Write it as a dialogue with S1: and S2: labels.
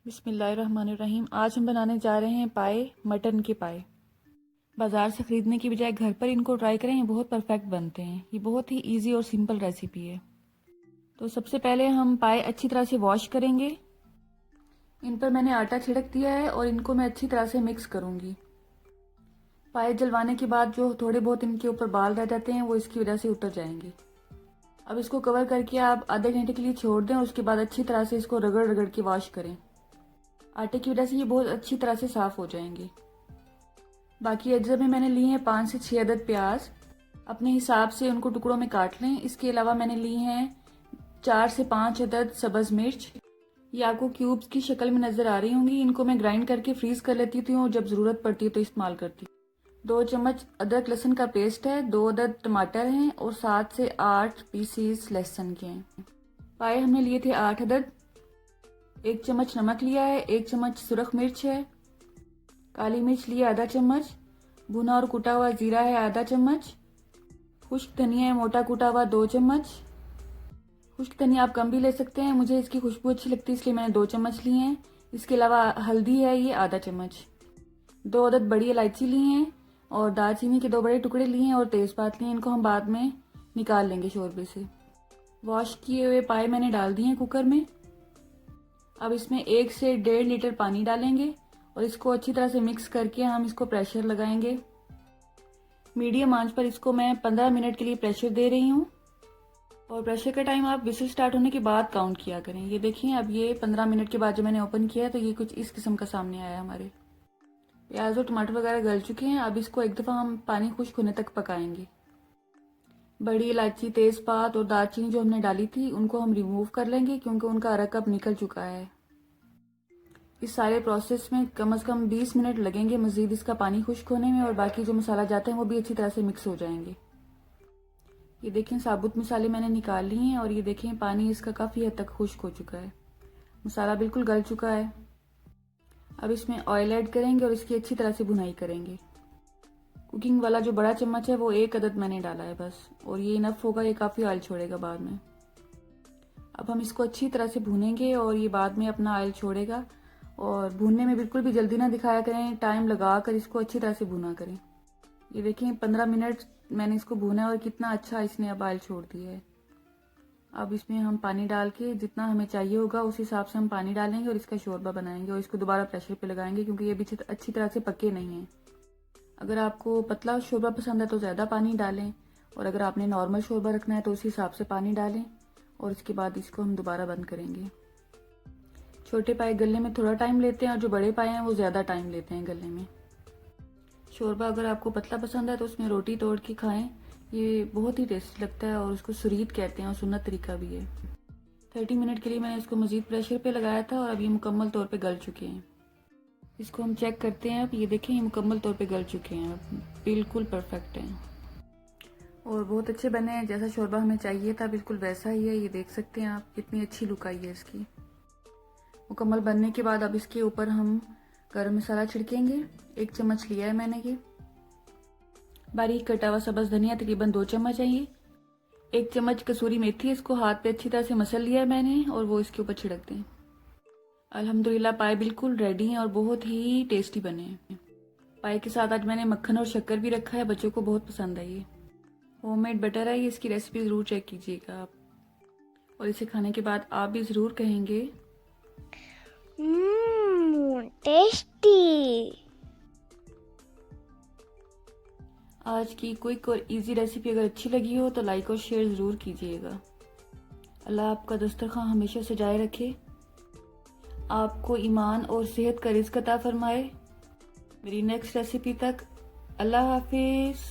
S1: बिस्मिल्लाहिर्रहमानिर्रहीम। आज हम बनाने जा रहे हैं पाए, मटन के पाए। बाज़ार से ख़रीदने की बजाय घर पर इनको ट्राई करें, ये बहुत परफेक्ट बनते हैं। ये बहुत ही इजी और सिंपल रेसिपी है। तो सबसे पहले हम पाए अच्छी तरह से वॉश करेंगे। इन पर मैंने आटा छिड़क दिया है और इनको मैं अच्छी तरह से मिक्स करूँगी। पाए जलवाने के बाद जो थोड़े बहुत इनके ऊपर बाल रह जाते हैं वो इसकी वजह से उतर जाएंगे। अब इसको कवर करके आप आधे घंटे के लिए छोड़ दें और उसके बाद अच्छी तरह से इसको रगड़ रगड़ के वॉश करें। आटे की वजह से ये बहुत अच्छी तरह से साफ़ हो जाएंगे। बाकी अज्जा में मैंने लिए हैं 5 से 6 अदद प्याज। अपने हिसाब से उनको टुकड़ों में काट लें। इसके अलावा मैंने ली हैं 4 से 5 अदद सब्ज़ मिर्च। ये आपको क्यूब्स की शक्ल में नज़र आ रही होंगी। इनको मैं ग्राइंड करके फ्रीज़ कर लेती हूँ और जब ज़रूरत पड़ती है तो इस्तेमाल करती हूँ। 2 चम्मच अदरक लहसुन का पेस्ट है, 2 अदद टमाटर हैं और 7 से 8 पीसीस लहसुन के हैं। पाए हमने लिए थे 8 अदद। 1 चम्मच नमक लिया है, 1 चम्मच सुरख मिर्च है, काली मिर्च लिया आधा चम्मच, भुना और कुटा हुआ जीरा है आधा चम्मच, खुश्क धनिया है मोटा कुटा हुआ 2 चम्मच। खुश्क धनिया आप कम भी ले सकते हैं, मुझे इसकी खुशबू अच्छी लगती है इसलिए मैंने 2 चम्मच लिए हैं। इसके अलावा हल्दी है ये आधा चम्मच। 2 अदद बड़ी इलायची ली हैं और दालचीनी के 2 बड़े टुकड़े लिए हैं और तेज़पात लिए हैं। इनको हम बाद में निकाल लेंगे शोरबे से। वॉश किए हुए पाए मैंने डाल दिए हैं कुकर में। अब इसमें 1 से 1.5 लीटर पानी डालेंगे और इसको अच्छी तरह से मिक्स करके हम इसको प्रेशर लगाएंगे। मीडियम आंच पर इसको मैं 15 मिनट के लिए प्रेशर दे रही हूँ और प्रेशर का टाइम आप विसिल स्टार्ट होने के बाद काउंट किया करें। ये देखिए अब ये 15 मिनट के बाद जब मैंने ओपन किया तो ये कुछ इस किस्म का सामने आया। हमारे प्याज और टमाटर वगैरह गल चुके हैं। अब इसको एक दफ़ा हम पानी खुश्क होने तक पकाएंगे। बड़ी इलायची, तेज़पात और दालचीनी जो हमने डाली थी उनको हम रिमूव कर लेंगे क्योंकि उनका अरक अब निकल चुका है। इस सारे प्रोसेस में कम से कम 20 मिनट लगेंगे मज़ीद इसका पानी खुश्क होने में और बाकी जो मसाला जाते हैं वो भी अच्छी तरह से मिक्स हो जाएंगे। ये देखें साबुत मसाले मैंने निकाल लिए हैं और ये देखें पानी इसका काफ़ी हद तक खुश्क हो चुका है, मसाला बिल्कुल गल चुका है। अब इसमें ऑयल ऐड करेंगे और इसकी अच्छी तरह से भुनाई करेंगे। कुकिंग वाला जो बड़ा चम्मच है वो 1 अदद मैंने डाला है बस, और ये इनफ होगा, ये काफ़ी ऑयल छोड़ेगा बाद में। अब हम इसको अच्छी तरह से भूनेंगे और ये बाद में अपना ऑयल छोड़ेगा। और भूनने में बिल्कुल भी जल्दी ना दिखाया करें, टाइम लगा कर इसको अच्छी तरह से भुना करें। ये देखें 15 मिनट मैंने इसको भुना और कितना अच्छा इसने अब ऑयल छोड़ दिया है। अब इसमें हम पानी डाल के जितना हमें चाहिए होगा उस हिसाब से हम पानी डालेंगे और इसका शोरबा बनाएंगे और इसको दोबारा प्रेशर पे लगाएंगे क्योंकि ये भी अच्छी तरह से पके नहीं हैं। अगर आपको पतला शोरबा पसंद है तो ज़्यादा पानी डालें और अगर आपने नॉर्मल शोरबा रखना है तो उस हिसाब से पानी डालें और इसके बाद इसको हम दोबारा बंद करेंगे। छोटे पाए गलने में थोड़ा टाइम लेते हैं और जो बड़े पाए हैं वो ज़्यादा टाइम लेते हैं गलने में। शोरबा अगर आपको पतला पसंद है तो उसमें रोटी तोड़ के खाएं, ये बहुत ही टेस्टी लगता है और उसको सुरीत कहते हैं और सुन्नत तरीका भी है। 30 मिनट के लिए मैंने इसको मज़ीद प्रेशर पे लगाया था और अब ये मुकम्मल तौर पे गल चुके हैं। इसको हम चेक करते हैं। अब ये देखें ये मुकम्मल तौर पे गल चुके हैं, अब बिल्कुल परफेक्ट हैं और बहुत अच्छे बने हैं। जैसा शोरबा हमें चाहिए था बिल्कुल वैसा ही है। ये देख सकते हैं आप कितनी अच्छी लुक आई है इसकी। मुकम्मल बनने के बाद अब इसके ऊपर हम गरम मसाला छिड़केंगे। 1 चम्मच लिया है मैंने ये। बारीक कटा हुआ सब्ज़ धनिया तकरीबन 2 चम्मच है ये। 1 चम्मच कसूरी मेथी, इसको हाथ पे अच्छी तरह से मसल लिया है मैंने और वो इसके ऊपर छिड़क दें। अल्हम्दुलिल्लाह पाए बिल्कुल रेडी हैं और बहुत ही टेस्टी बने हैं। पाए के साथ आज मैंने मक्खन और शक्कर भी रखा है, बच्चों को बहुत पसंद है। ये होममेड बटर है, ये इसकी रेसिपी ज़रूर चेक कीजिएगा आप और इसे खाने के बाद आप भी ज़रूर कहेंगे
S2: टेस्टी।
S1: आज की क्विक और इजी रेसिपी अगर अच्छी लगी हो तो लाइक और शेयर ज़रूर कीजिएगा। अल्लाह आपका दस्तरखान हमेशा सजाए रखे, आपको ईमान और सेहत का रिज़्क अता फरमाए। मेरी नेक्स्ट रेसिपी तक अल्लाह हाफिज़।